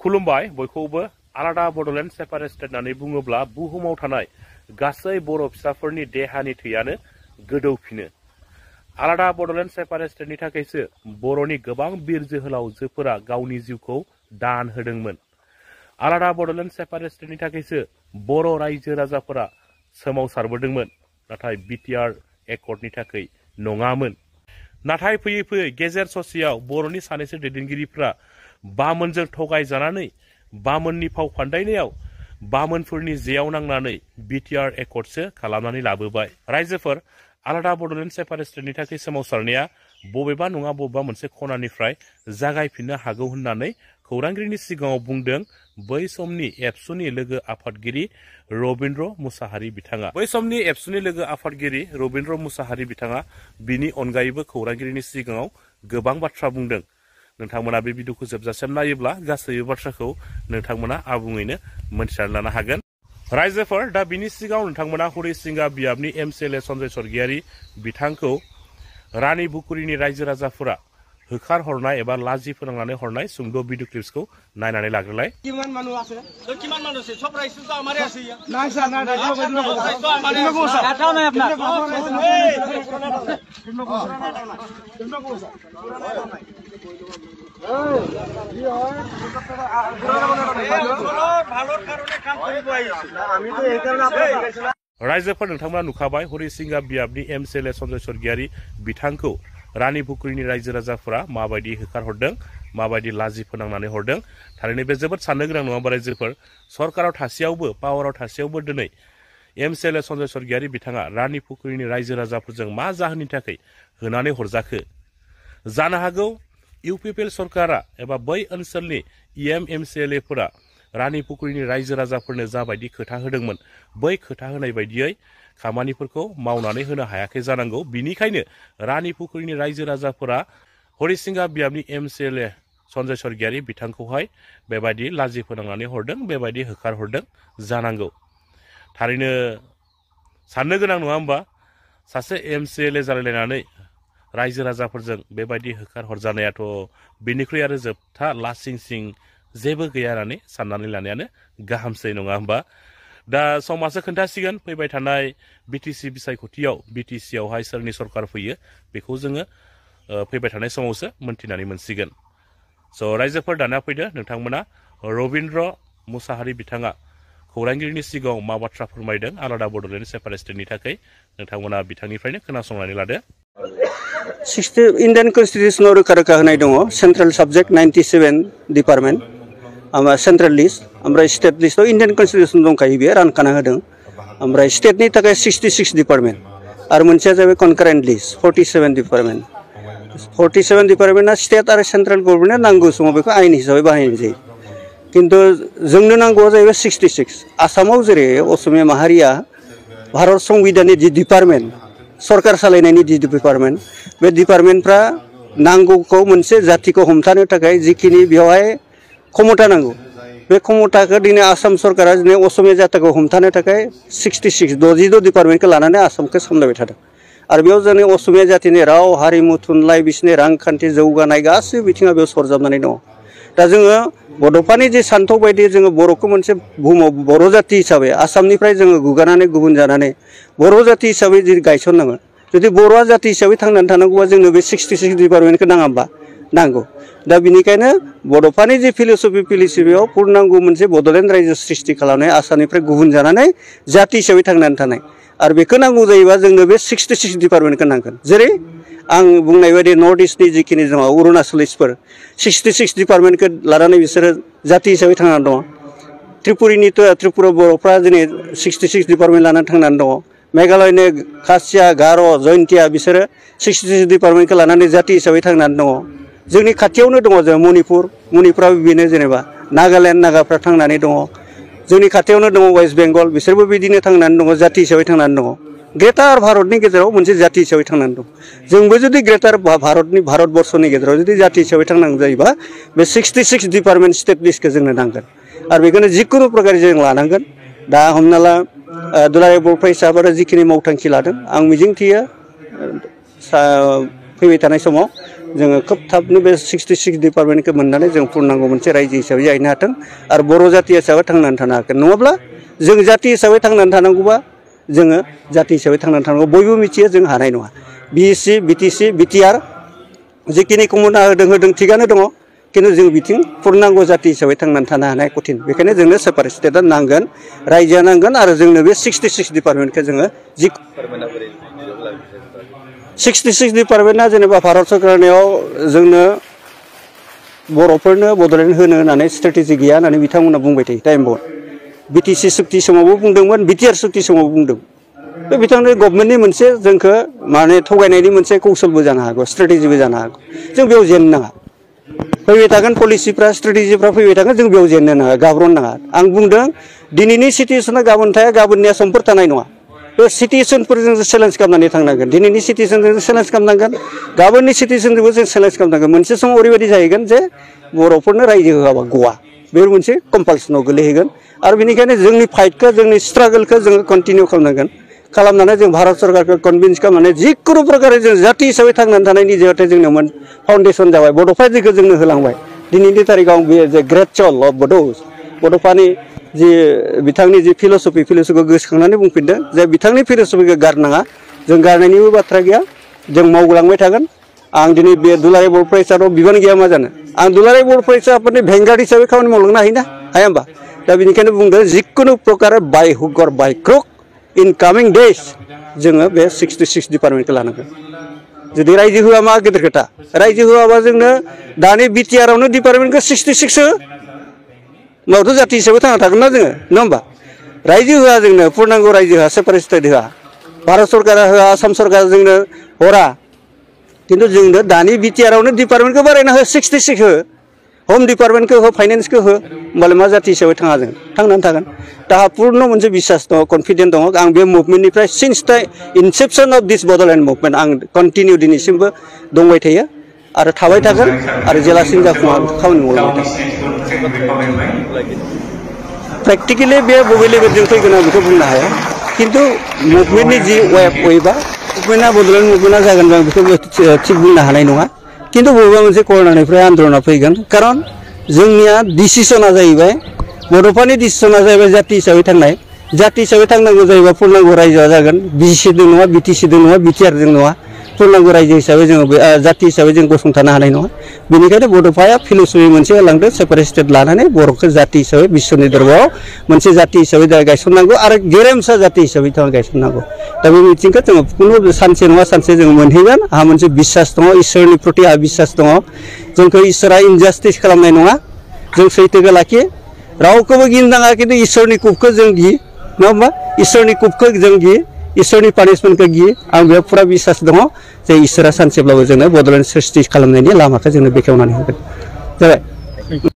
खुलुमबाय बयखौबो आलादा बड'लेण्ड सेपारेट स्टेट होननानै बुङोब्ला बुहुमाव थानाय गासै बर' फिसाफोरनि देहानि थैयानो गोदौफिनो। आलादा बड'लेण्ड सेपारेट स्टेटनि थाखायसो बर'नि गोबां बिर जोहोलावजोफोरा गावनि जिउखौ दान होदोंमोन। आलादा बड'लेण्ड सेपारेट स्टेटनि थाखायसो बर' रायजो राजाफोरा सोमावसारबोदोंमोन, नाथाय बिटिआर एकर्डनि थाखाय नङामोन। नाथाय फैयै फैयै गेजेर ससेयाव बर'नि सानैसो दैदेनगिरिफ्रा बामोनजों थगायजानानै बामोननि फाव फान्दायनायाव बामोनफोरनि जेयाव नांनानै बिटिआर एकर्डसो खालामनानै लाबोबाय। रायजोफोर, आलादा बड'लेण्ड सेपारेट स्टेटनि थाखाय सोमावसारनाया बबेबा नङा बबेबा मोनसे खनानिफ्राय जागायफिननो हागौ होननानै खौरांगिरिनि सिगाङाव बुंदों बै समनि एबसुनि लोगो आफादगिरि रबिन्द्र मुसाहारि बिथाङा। बै समनि एबसुनि लोगो आफादगिरि रबिन्द्र मुसाहारि बिथाङा बिनि अनगायैबो खौरांगिरिनि सिगाङाव गोबां बाथ्रा बुंदों। नोंथांमोना बे भिडिअखौ जोबजासिम नायोब्ला गासैबो बाथ्राखौ नोंथांमोना आबुङैनो मोनथिनानै लानो हागोन। रायजोफोर, दा बिनि सिगाङाव नोंथांमोना हरिसिंगा बियाबनि एमसिएलए सन्जय सरगियारि बिथांखौ रानि बुकुरिनि रायजो राजाफोरा होखार हरनाय एबा लाजि फोनांनानै हरनाय सुंद' भिडिअ क्लिप्सखौ नायनानै लाग्रोलाय। किमान मानु আছে কিমান মানুষ আছে সব রাইস তো আমারে আছে না স্যার না রাইস তো আমারে আছে এটাও নাই আপনার ভালোর কারণে কাম করিব আইছি আমি তো এই কারণে আপনারা रायजोफोर, नोंथांमोना नुखाबाय हरिसिंगा बियाबनि एमसिएलए सन्जय सरगियारि बिथांखौ रानि बुकुरिनि रायजो राजाफोरा माबायदि होखारहरदों, माबायदि लाजि फोनांनानै हरदों। थारैनो बे जोबोद साननो गोनां नङा होमबा रायजोफोर? सरकाराव थासेयावबो पावाराव थासेयावबो दिनै एमसिएलए सन्जय सरगियारि बिथाङा रानि बुकुरिनि रायजो राजाफोरजों मा जाहोननि थाखाय होनानै हरजाखो? जानो हागौ इउपिपिएल सरकारा एबा बै ओनसोलनि एमसिएलएफोरा रानि पुकुरिनि रायजो राजाफोरनो जाबायदि खोथा होदोंमोन, बै खोथा होनाय बायदियै खामानिफोरखौ मावनानै होनो हायाखै जानांगौ। बिनिखायनो रानि पुकुरिनि रायजो राजाफोरा हरिसिंगा बियाबनि एमसिएलए सन्जय सरगियारि बिथांखौहाय बेबायदि लाजि फोनांनानै हरदों, बेबायदि होखारहरदों जानांगौ। थारैनो साननो गोनां नङा होमबा? सासे एमसिएलए जालायलायनानै रायजो राजाफोरजों बेबायदि होखारहरजानायाथ' बिनिख्रुइ आरो जोबथा लासिंसिं जेबो गैया होननानै साननानै लानायानो गाहामसै नङा होमबा? दा समासो खोन्थासिगोन फैबाय थानाय बिटिसि बिसायख'थियाव बिटिसियावहाय सोरनि सरकार फैयो बेखौ जोङो फैबाय थानाय समावसो मोनथिनानै मोनसिगोन। स' रायजोफोर, दाना फैदो नोंथांमोना रबिन्द्र मुसाहारि बिथाङा खौरांगिरिनि सिगाङाव मा बाथ्रा फोरमायदों आलादा बड'लेण्ड सेपारेट स्टेटनि थाखाय नोंथांमोना बिथांनिफ्रायनो खोनासंनानै लादो। इन्डियान कन्स्टिटिउसनाव रोखा रोखा होनाय दङ central subject 97 department central list, ओमफ्राय स्टेट लिस्टआव इन्डियान कन्स्टिटिउसन दंखायो, बेयो रानखाना होदों। ओमफ्राय स्टेटनि थाखाय 66 डिपार्टमेन्ट आरो मोनसेया जाबाय कनकारेन्ट लिस्ट 47 डिपार्टमेन्ट। 47 डिपार्टमेन्टआ स्टेट आरो सेन्ट्रेल गभर्नमेन्टआ नांगौ समाव बेखौ आयेन हिसाबै बाहायनाय जायो, खिन्थु जोंनो नांगौआ जाहैबाय 66। आसामाव जेरै असमिया माहारिया भारत संबिधाननि जि डिपार्टमेन्ट, सरकार सालायनायनि जि डिपार्टमेन्ट, बे डिपार्टमेन्टफ्रा नांगौखौ मोनसे जातिखौ हमथानो थाखाय जिखिनि बेवहाय क्षमता नांगौ, बे क्षमताखौ दिनै आसाम सरकारा दिनै असमिया जातिखौ हमथानो थाखाय 62 डिपार्टमेन्टखौ लानानै आसामखौ सामलायबाय थादों। आरो बेयाव जोंनि असमिया जातिनि राव हारिमु थुनलाइ बिसोरनि रांखान्थि जौगानाय गासैबो बिथिङा बेयाव सरजाबनानै दङ। दा जोङो बड'फानि जे सान्थौ बायदि जोङो बर'खौ मोनसे बुहुमाव बर' जाति हिसाबै आसामनिफ्राय जोङो गुगानानै गुबुन जानानै बर' जाति हिसाबै जुदि गायसननाङो, जुदि बर'आ जाति हिसाबै थांनानै थानांगौबा जोंनो बे 66 डिपार्टमेन्टखौ नाङा होमबा? नांगौ। दा बिनिखायनो बड'फानि जे फिल'सफि पलिसि बेयाव पुर्नांगौ मोनसे बड'लेण्ड रायजो सृष्टि खालामनाय, आसामनिफ्राय गुबुन जानानै जाति हिसाबै थांनानै थानाय, आरो बेखौ नांगौ जायोबा जोंनो बे 66 डिपार्टमेन्टखौ नांगोन। जेरै आं बुंनाय बायदि नर्थ इस्टनि जिखिनि दङ अरुणाचलिसफोर 66 डिपार्टमेन्टखौ लानानै बिसोरो जाति हिसाबै थांनानै दङ। त्रिपुरा बर'फ्रा दिनै 66 डिपार्टमेन्ट लानानै थांनानै दङ। मेघालयनि खासिया, गार', जयन्तिया बिसोरो 66 डिपार्टमेन्टखौ लानानै जाति हिसाबै थांनानै दङ। जोंनि खाथियावनो दङ जों मणिपुराबो बेनो, जेनेबा नागालेण्ड नागाफ्रा थांनानै दङ। जोंनि खाथियावनो दङ वेस्ट बेंगल, बिसोरबो बिदिनो थांनानै दङ, जाति हिसाबै थांनानै दङ। ग्रेटार भारतनि गेजेराव मोनसे जाति हिसाबै थांनानै दं। जोंबो जुदि ग्रेटार भारतबर्षनि गेजेराव जुदि जाति हिसाबै थांनांगौ जायोबा बे 66 डिपार्टमेन्ट स्टेट लिस्टखौ जोंनो नांगोन, आरो बेखौनो जिखुनु प्रकारै जों लानांगोन। दा हमना ला दुलाराय बर'फा हिसाबै जिखिनि मावथांखि लादों, आं मिजिंथियो फैबाय थानाय समाव जोङो खोब थाबनो बे 66 डिपार्टमेन्टखौ मोननानै जों पूर्णांग मोनसे रायजो हिसाबै जाहैनो हाथों आरो बर' जाति हिसाबै थांनानै थानो हागोन नङाब्ला जों जाति हिसाबै थांनानै थानांगौबा जोङो जाति हिसाबै थांनानै थानांगौ बयबो मिथियो जों हानाय नङा बिएससि बिटिसि बिटिआर जिखिनि कमना होदों थिगानो दङ किन्तु जों बिथिं पूर्णांग जाति हिसाबै थांनानै थानो हानाय कठिन बेखायनो जोंनो सेपारेट स्टेटआ नांगोन रायजोआ नांगोन आरो जोंनो बे 66 डिपार्टमेन्टखौ जोङो 66 डिपार्टमेन्टआ जेनेबा भारत सरकारनियाव जोंनो बर'फोरनो बड'लेण्ड होनो होननानै स्ट्रेटेजि गैया होननानै बिथांमोना बुंबाय थायो टाइम बर्ड बिटिसि सुक्ति समावबो बुंदोंमोन बिटिआर सुक्ति समावबो बुंदों बे बिथांनि गभर्नमेन्टनि मोनसे जोंखौ माने थगायनायनि मोनसे कौशलबो जानो हागौ स्ट्रेटेजिबो जानो हागौ जों बेयाव जेननो नाङा फैबाय थागोन पलिसिफ्रा स्ट्रेटेजिफ्रा फैबाय थागोन जों बेयाव जेननो नाङा गाब्र'नो नाङा आं बुंदों दिनैनि सिटुएसना गाबोन थाया गाबोननिया समफोर थानाय नङा बे सिटुएसनफोरजों चेलेन्ज खालामनानै थांनांगोन दिनैनि सिटुएसनजों चेलेन्ज खालामनांगोन गाबोननि सिटुएसनजोंबो जों चेलेन्ज खालामनांगोन मोनसे समाव ओरैबायदि जाहैगोन जे बर'फोरनो रायजो होआबा गवा बे मोनसे कम्पालसनाव गोलैहैगोन आरो बेनिखायनो जोंनि फाइटखौ जोंनि स्ट्रागोलखौ जोङो कन्टिनिउ खालामनांगोन खालामनानै जों भारत सरकारखौ कनभिन्स खालामनानै जिखुनु प्रकारे जों जाति हिसाबै थांनानै थानायनि जिहेतु जोंनो फाउन्डेसन जाबाय बड'फा जेखौ जोंनो होलांबाय दिनैनि तारिखाव बे जे ग्रेट चल अफ बड'फानि जि बिथांनि जि फिल'सफिखौ गोसोखांनानै बुंफिनदों जे बिथांनि फिल'सफिखौ गारनाङा जों गारनायनिबो बाथ्रा गैया जों मावलांबाय थागोन आं दिनै बे दुलाराय बर' फरायसालियाव बिबान गैया मा जानो आं दुलाराय बर' फरायसाफोरनि भेंगार्ड हिसाबै खामानि मावलांनो हायोना हाया होमबा दा बेनिखायनो बुंदों जिखुनु प्रकारे बाय हुक अर by crook in Kameng days जोङो बे 66 डिपार्टमेन्टखौ लानांगोन जुदि रायजो होआ मा गेदेर खोथा रायजो होआबा जोंनो दानि बिटिआरावनो डिपार्टमेन्टखौ 66 हो मावथ' जाति हिसाबै थांना थागोन ना जोङो नङा होमबा रायजो होआ जोंनो पूर्णांग रायजो होआ सेपारेट स्टेट होआ भारत सरकारा होआ आसाम सरकारा जोंनो हरा किन्तु जोंनो दानि बिटिआरावनो डिपार्टमेन्टखौ बारायना हो 66 हो होम डिपार्टमेन्टखौ हो फाइनेन्सखौ हो होमबालाय मा जाति हिसाबै थाङा जों थांनानै थागोन दा पूर्ण मोनसे बिसास दङ कनफिडेन्ट दङ आं बे मुभमेन्टनिफ्राय सिन्स द इनसेप्सन अफ दिस बड'लेण्ड मुभमेन्ट आं कन्टिनिउ दिनैसिमबो दंबाय थायो आरो थाबाय थागोन आरो जेलासिम जाफुङा खामानि मावलांबाय थागोन प्रेक्टिकेलि बे बबे लेभेलजों फैगोन आं बेखौ बुंनो हाया किन्तु मुभमेन्टनि जि वेबा मुभमेन्टआ बड'लेण्ड मुभमेन्टआ जागोन आं बेखौ थिग बुंनो हानाय नङा किन्तु बबेबा मोनसे कर'नानिफ्राय आन्दलना फैगोन खारन जोंनिया डिसिसना जाहैबाय बड'फानि डिसिसना जाहैबाय जाति हिसाबै थांनाय जाति हिसाबै थांनांगौ जायोबा पूर्णांग रायजोआ जागोन बिसिसिजों नङा बिटिसिजों नङा बिटिआरजों नङा पूर्णांग रायजो हिसाबै जोङो जाति हिसाबै जों गसंथानो हानाय नङा बेनिखायनो बड'फाया फिल'सफि मोनसे होलांदों सेपारेट स्टेट लानानै बर'खौ जाति हिसाबै बिश्वनि दरबाराव मोनसे जाति हिसाबै गायसननांगौ आरो गेरेमसा जाति हिसाबै गायसननांगौ दा बे मिथिंखौ जोङो खुनु सानसे नङा सानसे जों मोनहैगोन आंहा मोनसे बिश्वास दङ इसोरनि प्रति आंहा बिश्वास दङ जोंखौ इसोरा इनजास्टिस खालामनाय नङा जों सैथोखौ लाखियो रावखौबो गिनो नाङा किन्तु इसोरनि कुपखौ जों गियो नङा होमबा इसोरनि कुपखौ जों गियो इसोरनि पानिशमेन्टखौ गियो आं बेयाव फुरा बिश्वास दङ जे इसोरा सानसेब्लाबो जोंनो बड'लेण्ड सृष्टि खालामनायनि लामाखौ जोंनो बेखेवनानै होगोन जाबाय